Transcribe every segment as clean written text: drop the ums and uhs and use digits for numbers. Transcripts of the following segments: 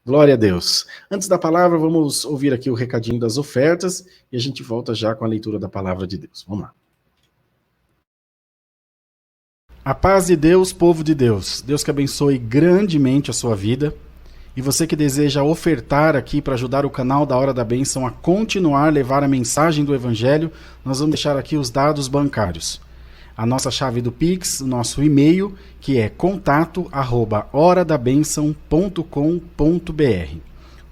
Glória a Deus. Antes da palavra, vamos ouvir aqui o recadinho das ofertas e a gente volta já com a leitura da palavra de Deus. Vamos lá. A paz de Deus, povo de Deus. Deus que abençoe grandemente a sua vida. E você que deseja ofertar aqui para ajudar o canal da Hora da Bênção a continuar a levar a mensagem do Evangelho, nós vamos deixar aqui os dados bancários. A nossa chave do Pix, o nosso e-mail, que é contato@horadabenção.com.br.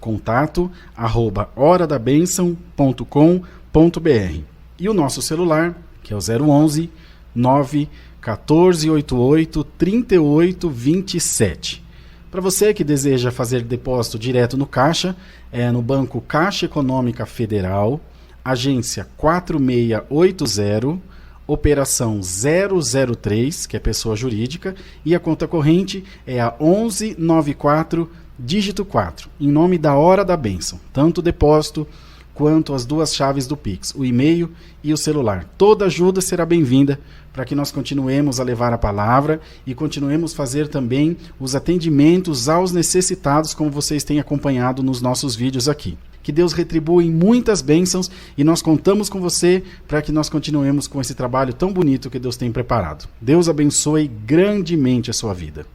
contato@horadabenção.com.br. E o nosso celular, que é o 011 91488 3827. Para você que deseja fazer depósito direto no Caixa, é no Banco Caixa Econômica Federal, agência 4680, operação 003, que é pessoa jurídica, e a conta corrente é a 1194, dígito 4, em nome da Hora da Bênção, tanto o depósito quanto as duas chaves do Pix, o e-mail e o celular. Toda ajuda será bem-vinda para que nós continuemos a levar a palavra e continuemos a fazer também os atendimentos aos necessitados, como vocês têm acompanhado nos nossos vídeos aqui. Que Deus retribua em muitas bênçãos e nós contamos com você para que nós continuemos com esse trabalho tão bonito que Deus tem preparado. Deus abençoe grandemente a sua vida.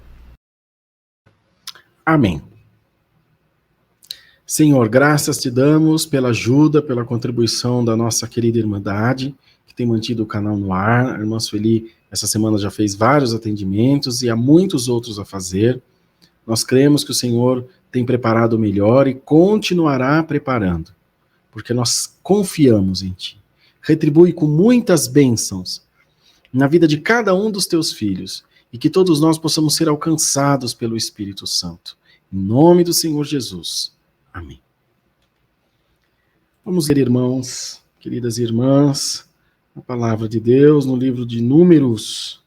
Amém. Senhor, graças te damos pela ajuda, pela contribuição da nossa querida Irmandade, que tem mantido o canal no ar. A irmã Sueli, essa semana já fez vários atendimentos e há muitos outros a fazer. Nós cremos que o Senhor tem preparado o melhor e continuará preparando, porque nós confiamos em Ti. Retribui com muitas bênçãos na vida de cada um dos Teus filhos e que todos nós possamos ser alcançados pelo Espírito Santo. Em nome do Senhor Jesus. Amém. Vamos ler, irmãos, queridas irmãs, a palavra de Deus no livro de Números.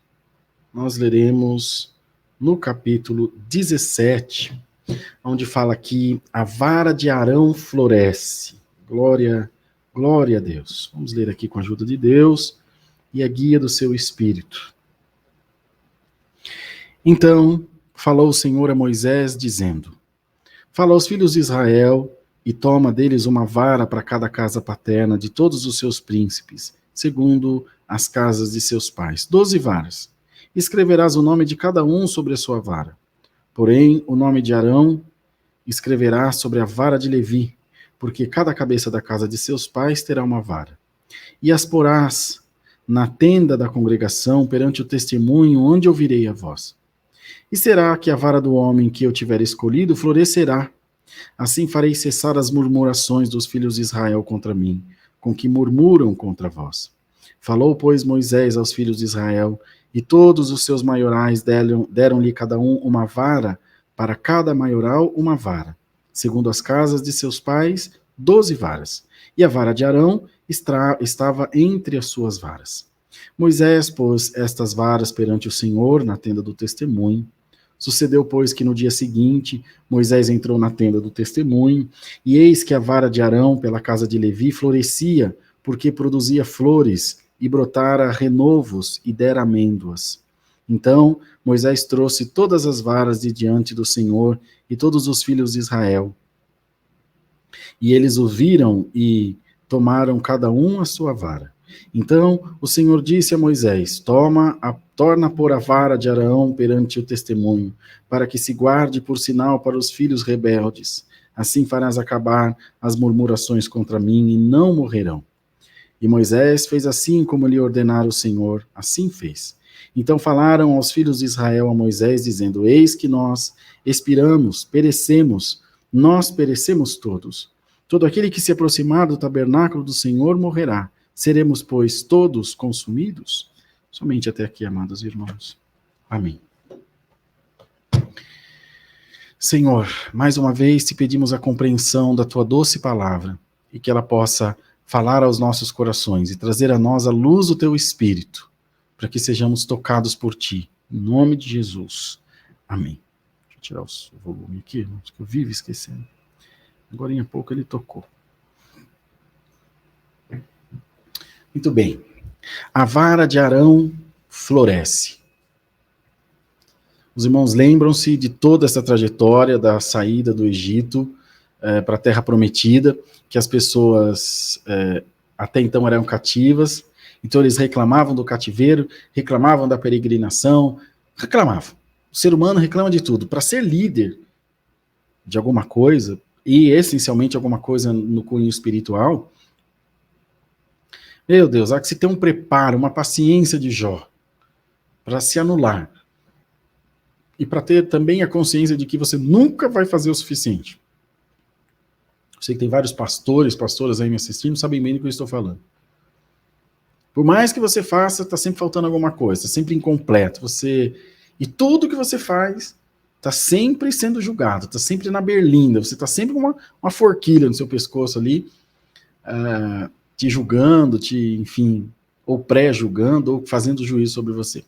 Nós leremos no capítulo 17, onde fala aqui, a vara de Arão floresce. Glória a Deus. Vamos ler aqui com a ajuda de Deus e a guia do seu Espírito. Então, falou o Senhor a Moisés, dizendo: fala aos filhos de Israel e toma deles uma vara para cada casa paterna de todos os seus príncipes, segundo as casas de seus pais. 12 varas. Escreverás o nome de cada um sobre a sua vara. Porém, o nome de Arão escreverás sobre a vara de Levi, porque cada cabeça da casa de seus pais terá uma vara. E as porás na tenda da congregação perante o testemunho, onde ouvirei a voz. E será que a vara do homem que eu tiver escolhido florescerá? Assim farei cessar as murmurações dos filhos de Israel contra mim, com que murmuram contra vós. Falou, pois, Moisés aos filhos de Israel, e todos os seus maiorais deram-lhe cada um uma vara, para cada maioral uma vara. Segundo as casas de seus pais, 12 varas. E a vara de Arão estava entre as suas varas. Moisés pôs estas varas perante o Senhor na tenda do testemunho. Sucedeu, pois, que no dia seguinte, Moisés entrou na tenda do testemunho, e eis que a vara de Arão pela casa de Levi florescia, porque produzia flores, e brotara renovos, e dera amêndoas. Então Moisés trouxe todas as varas de diante do Senhor, e todos os filhos de Israel. E eles o viram, e tomaram cada um a sua vara. Então o Senhor disse a Moisés: torna a pôr a vara de Arão perante o testemunho, para que se guarde por sinal para os filhos rebeldes. Assim farás acabar as murmurações contra mim, e não morrerão. E Moisés fez assim como lhe ordenara o Senhor, assim fez. Então falaram aos filhos de Israel a Moisés, dizendo: eis que nós expiramos, perecemos, nós perecemos todos. Todo aquele que se aproximar do tabernáculo do Senhor morrerá. Seremos, pois, todos consumidos? Somente até aqui, amados irmãos. Amém. Senhor, mais uma vez te pedimos a compreensão da tua doce palavra e que ela possa falar aos nossos corações e trazer a nós a luz do teu Espírito, para que sejamos tocados por ti. Em nome de Jesus. Amém. Deixa eu tirar o volume aqui, que eu vivo esquecendo. Agora em pouco ele tocou. Muito bem. A vara de Arão floresce. Os irmãos lembram-se de toda essa trajetória da saída do Egito para a Terra Prometida, que as pessoas até então eram cativas, então eles reclamavam do cativeiro, reclamavam da peregrinação, reclamavam. O ser humano reclama de tudo. Para ser líder de alguma coisa, e essencialmente alguma coisa no cunho espiritual, meu Deus, há que se ter um preparo, uma paciência de Jó, para se anular. E para ter também a consciência de que você nunca vai fazer o suficiente. Eu sei que tem vários pastores, pastoras aí me assistindo, sabem bem do que eu estou falando. Por mais que você faça, está sempre faltando alguma coisa, está sempre incompleto. E tudo que você faz está sempre sendo julgado, está sempre na berlinda, você está sempre com uma forquilha no seu pescoço ali, te julgando, enfim, ou pré-julgando, ou fazendo juízo sobre você.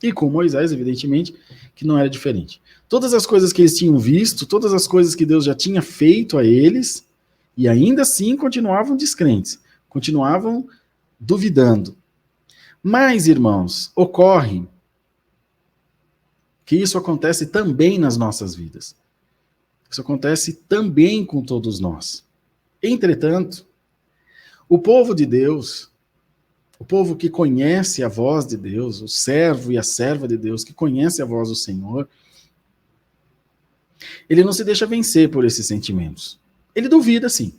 E com Moisés, evidentemente, que não era diferente. Todas as coisas que eles tinham visto, todas as coisas que Deus já tinha feito a eles, e ainda assim continuavam descrentes, continuavam duvidando. Mas, irmãos, ocorre que isso acontece também nas nossas vidas. Isso acontece também com todos nós. Entretanto, o povo de Deus, o povo que conhece a voz de Deus, o servo e a serva de Deus, que conhece a voz do Senhor, ele não se deixa vencer por esses sentimentos. Ele duvida, sim.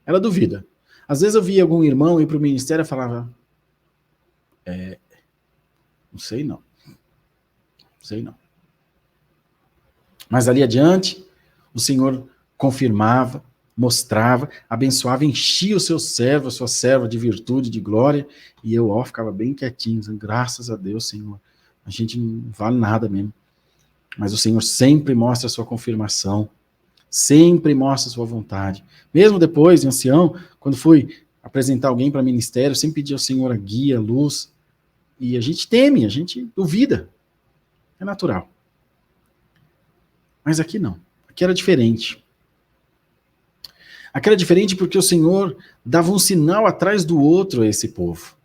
Ela duvida. Às vezes eu via algum irmão ir para o ministério e falava, não sei não. Mas ali adiante, o Senhor confirmava, mostrava, abençoava, enchia o seu servo, a sua serva de virtude, de glória, e eu ficava bem quietinho, dizendo, graças a Deus, Senhor, a gente não vale nada mesmo. Mas o Senhor sempre mostra a sua confirmação, sempre mostra a sua vontade. Mesmo depois, de ancião, quando fui apresentar alguém para ministério, sempre pedi ao Senhor a guia, a luz, e a gente teme, a gente duvida. É natural. Mas aqui não. Aqui era diferente. Aqui era diferente porque o Senhor dava um sinal atrás do outro a esse povo.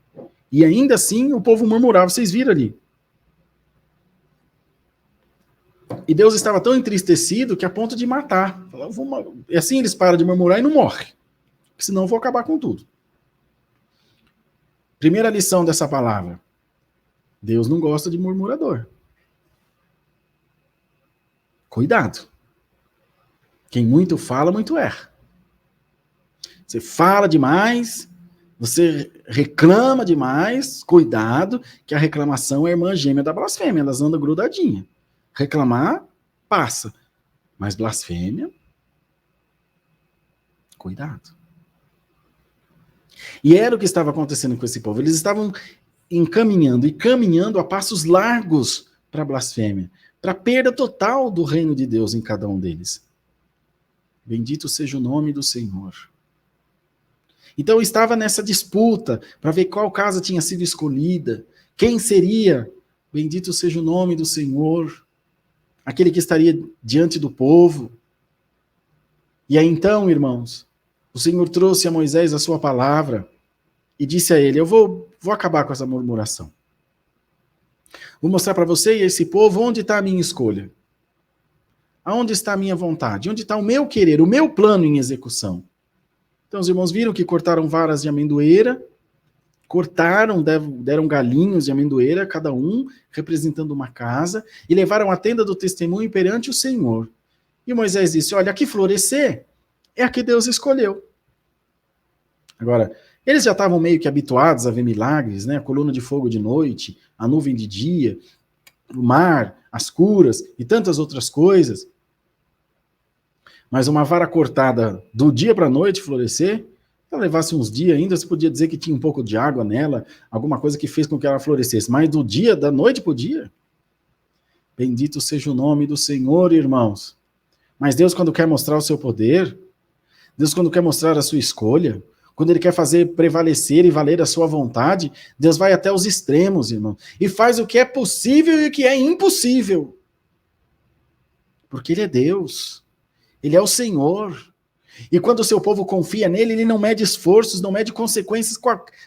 E ainda assim o povo murmurava. Vocês viram ali. E Deus estava tão entristecido que a ponto de matar. E assim eles param de murmurar e não morrem. Porque senão eu vou acabar com tudo. Primeira lição dessa palavra. Deus não gosta de murmurador. Cuidado. Quem muito fala, muito erra. Você fala demais, você reclama demais, cuidado, que a reclamação é a irmã gêmea da blasfêmia, elas andam grudadinhas. Reclamar, passa. Mas blasfêmia, cuidado. E era o que estava acontecendo com esse povo. Eles estavam encaminhando e caminhando a passos largos para a blasfêmia, para a perda total do reino de Deus em cada um deles. Bendito seja o nome do Senhor. Então estava nessa disputa para ver qual casa tinha sido escolhida, quem seria, bendito seja o nome do Senhor, aquele que estaria diante do povo. E aí então, irmãos, o Senhor trouxe a Moisés a sua palavra e disse a ele, eu vou acabar com essa murmuração. Vou mostrar para você e esse povo onde está a minha escolha. Aonde está a minha vontade? Onde está o meu querer, o meu plano em execução? Então os irmãos viram que cortaram varas de amendoeira, deram galinhos de amendoeira, cada um representando uma casa, e levaram a tenda do testemunho perante o Senhor. E Moisés disse, olha, aqui florescer é a que Deus escolheu. Agora, eles já estavam meio que habituados a ver milagres, né? A coluna de fogo de noite, a nuvem de dia, o mar, as curas e tantas outras coisas. Mas uma vara cortada do dia para a noite florescer, se ela levasse uns dias ainda, você podia dizer que tinha um pouco de água nela, alguma coisa que fez com que ela florescesse. Mas da noite para o dia, bendito seja o nome do Senhor, irmãos. Mas Deus, quando quer mostrar o seu poder, Deus, quando quer mostrar a sua escolha, quando Ele quer fazer prevalecer e valer a sua vontade, Deus vai até os extremos, irmão, e faz o que é possível e o que é impossível. Porque Ele é Deus, Ele é o Senhor, E quando o seu povo confia nele, ele não mede esforços, não mede consequências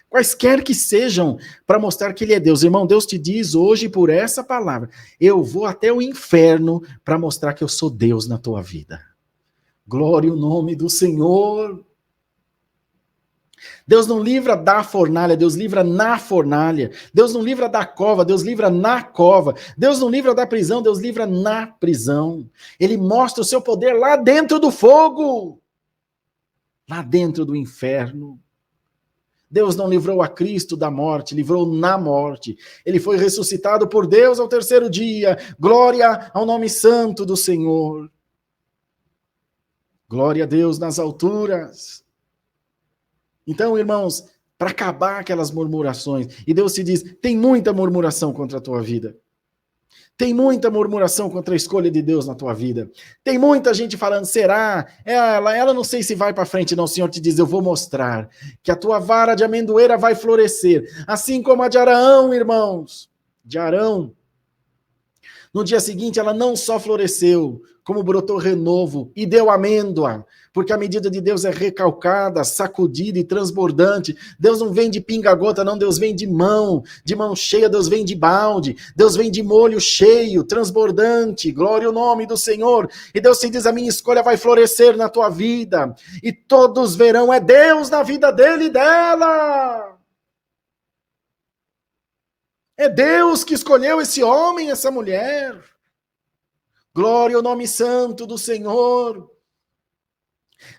quaisquer que sejam para mostrar que ele é Deus. Irmão, Deus te diz hoje por essa palavra, eu vou até o inferno para mostrar que eu sou Deus na tua vida. Glória ao nome do Senhor. Deus não livra da fornalha, Deus livra na fornalha. Deus não livra da cova, Deus livra na cova. Deus não livra da prisão, Deus livra na prisão. Ele mostra o seu poder lá dentro do fogo, lá dentro do inferno. Deus não livrou a Cristo da morte, livrou na morte. Ele foi ressuscitado por Deus ao terceiro dia. Glória ao nome santo do Senhor. Glória a Deus nas alturas. Então, irmãos, para acabar aquelas murmurações, e Deus te diz, tem muita murmuração contra a tua vida. Tem muita murmuração contra a escolha de Deus na tua vida. Tem muita gente falando, será? Ela não sei se vai para frente, não. O Senhor te diz, eu vou mostrar que a tua vara de amendoeira vai florescer. Assim como a de Arão, irmãos. De Arão. No dia seguinte, ela não só floresceu, como brotou renovo e deu amêndoa. Porque a medida de Deus é recalcada, sacudida e transbordante. Deus não vem de pinga-gota, não. Deus vem de mão cheia. Deus vem de balde. Deus vem de molho cheio, transbordante. Glória ao nome do Senhor. E Deus te diz, a minha escolha vai florescer na tua vida. E todos verão, é Deus na vida dele e dela. É Deus que escolheu esse homem, essa mulher. Glória ao nome santo do Senhor.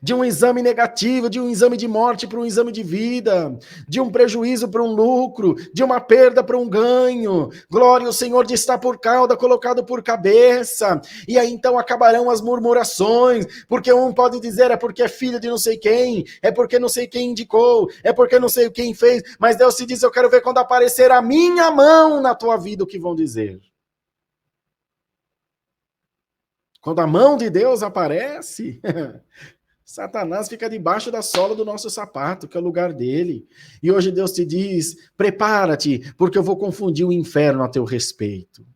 De um exame negativo, de um exame de morte para um exame de vida, de um prejuízo para um lucro, de uma perda para um ganho. Glória ao Senhor de estar por cauda, colocado por cabeça. E aí então acabarão as murmurações, porque um pode dizer, é porque é filho de não sei quem, é porque não sei quem indicou, é porque não sei quem fez, mas Deus te diz, eu quero ver quando aparecer a minha mão na tua vida, o que vão dizer. Quando a mão de Deus aparece... Satanás fica debaixo da sola do nosso sapato, que é o lugar dele. E hoje Deus te diz, prepara-te, porque eu vou confundir o inferno a teu respeito.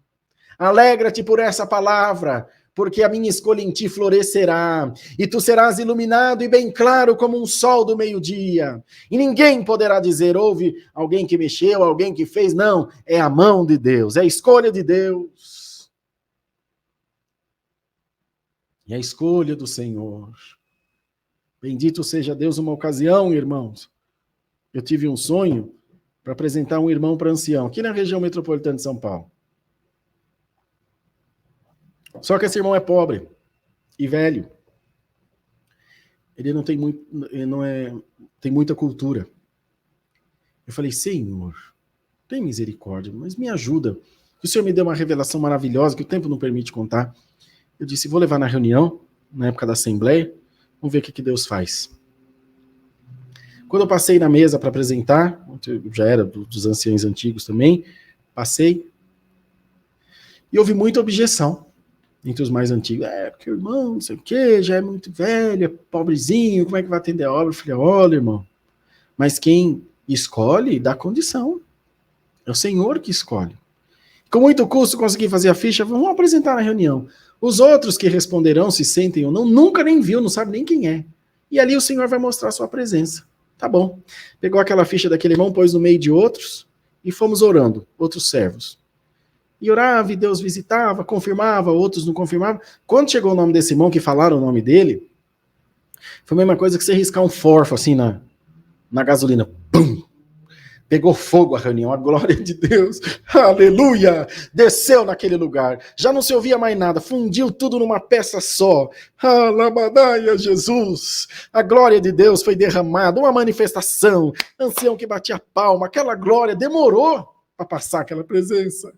Alegra-te por essa palavra, porque a minha escolha em ti florescerá, e tu serás iluminado e bem claro como um sol do meio-dia. E ninguém poderá dizer, houve alguém que mexeu, alguém que fez. Não, é a mão de Deus, é a escolha de Deus. E a escolha do Senhor. Bendito seja Deus. Uma ocasião, irmãos, eu tive um sonho para apresentar um irmão para ancião, aqui na região metropolitana de São Paulo. Só que esse irmão é pobre e velho. Ele não tem tem muita cultura. Eu falei, Senhor, tem misericórdia, mas me ajuda. O Senhor me deu uma revelação maravilhosa que o tempo não permite contar. Eu disse, vou levar na reunião, na época da Assembleia, vamos ver o que Deus faz. Quando eu passei na mesa para apresentar, já era dos anciãos antigos também, passei, e houve muita objeção entre os mais antigos. Porque o irmão, não sei o quê, já é muito velho, é pobrezinho, como é que vai atender a obra? Eu falei, olha, irmão, mas quem escolhe dá condição. É o Senhor que escolhe. Com muito custo consegui fazer a ficha, vamos apresentar na reunião. Os outros que responderão se sentem ou não, nunca nem viu, não sabe nem quem é. E ali o Senhor vai mostrar a sua presença. Tá bom. Pegou aquela ficha daquele irmão, pôs no meio de outros, e fomos orando, outros servos. E orava, e Deus visitava, confirmava, outros não confirmavam. Quando chegou o nome desse irmão, que falaram o nome dele, foi a mesma coisa que você riscar um forfo assim na gasolina. Pum! Pegou fogo a reunião, a glória de Deus, aleluia, desceu naquele lugar, já não se ouvia mais nada, fundiu tudo numa peça só, alabadaia Jesus, a glória de Deus foi derramada, uma manifestação, ancião que batia palma, aquela glória demorou para passar aquela presença.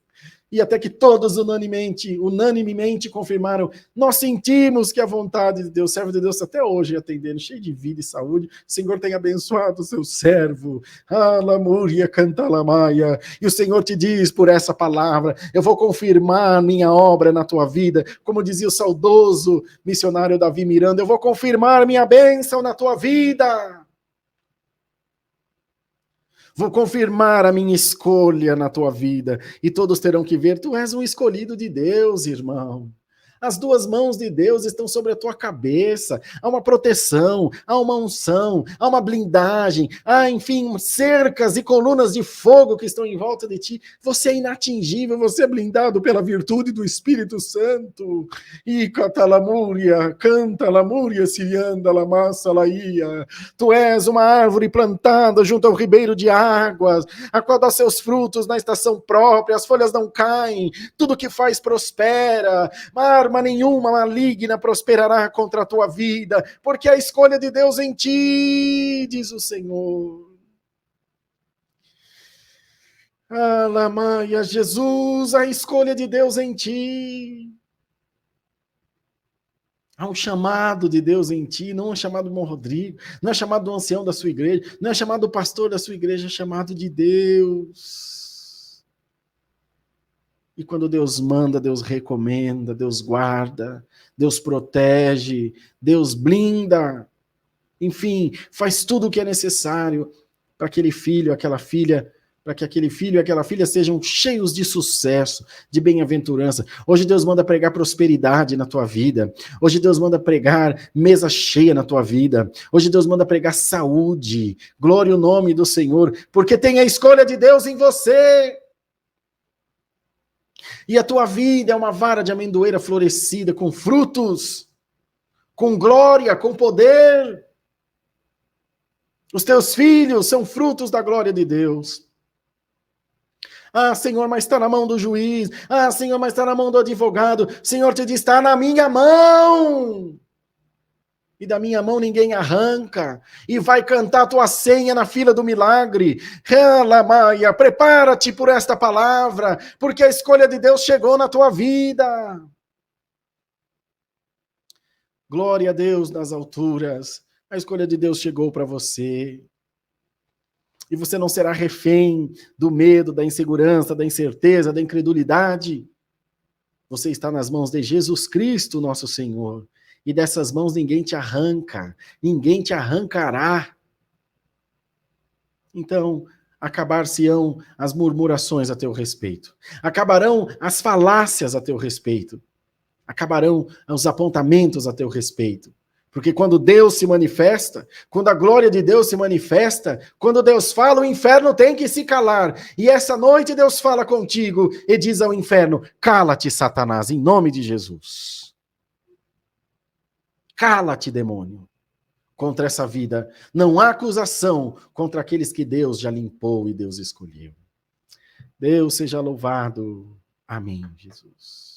E até que todos unanimemente confirmaram, nós sentimos que a vontade de Deus, servo de Deus até hoje atendendo, cheio de vida e saúde, o Senhor tem abençoado o seu servo, alamúria cantalamaia, e o Senhor te diz por essa palavra, eu vou confirmar minha obra na tua vida, como dizia o saudoso missionário Davi Miranda, eu vou confirmar minha bênção na tua vida. Vou confirmar a minha escolha na tua vida. E todos terão que ver, tu és um escolhido de Deus, irmão. As duas mãos de Deus estão sobre a tua cabeça. Há uma proteção, há uma unção, há uma blindagem, há, enfim, cercas e colunas de fogo que estão em volta de ti. Você é inatingível, você é blindado pela virtude do Espírito Santo. E catalamúria, canta lamúria, sirianda, lamassa, laia. Tu és uma árvore plantada junto ao ribeiro de águas, a qual dá seus frutos na estação própria, as folhas não caem, tudo que faz prospera, arma nenhuma maligna prosperará contra a tua vida, porque a escolha de Deus em ti, diz o Senhor. Alamaia, Jesus, a escolha de Deus em ti. Há um chamado de Deus em ti, não é chamado do Rodrigo, não é chamado do ancião da sua igreja, não é chamado do pastor da sua igreja, é chamado de Deus. E quando Deus manda, Deus recomenda, Deus guarda, Deus protege, Deus blinda, enfim, faz tudo o que é necessário para aquele filho, aquela filha, para que aquele filho e aquela filha sejam cheios de sucesso, de bem-aventurança. Hoje Deus manda pregar prosperidade na tua vida. Hoje Deus manda pregar mesa cheia na tua vida. Hoje Deus manda pregar saúde. Glória ao nome do Senhor, porque tem a escolha de Deus em você. E a tua vida é uma vara de amendoeira florescida, com frutos, com glória, com poder. Os teus filhos são frutos da glória de Deus. Ah, Senhor, mas está na mão do juiz. Ah, Senhor, mas está na mão do advogado. Senhor te diz, está na minha mão. E da minha mão ninguém arranca. E vai cantar a tua senha na fila do milagre. Maia, prepara-te por esta palavra, porque a escolha de Deus chegou na tua vida. Glória a Deus nas alturas. A escolha de Deus chegou para você. E você não será refém do medo, da insegurança, da incerteza, da incredulidade. Você está nas mãos de Jesus Cristo, nosso Senhor. E dessas mãos ninguém te arranca, ninguém te arrancará. Então, acabar-se-ão as murmurações a teu respeito. Acabarão as falácias a teu respeito. Acabarão os apontamentos a teu respeito. Porque quando Deus se manifesta, quando a glória de Deus se manifesta, quando Deus fala, o inferno tem que se calar. E essa noite Deus fala contigo e diz ao inferno, cala-te, Satanás, em nome de Jesus. Cala-te, demônio, contra essa vida. Não há acusação contra aqueles que Deus já limpou e Deus escolheu. Deus seja louvado. Amém, Jesus.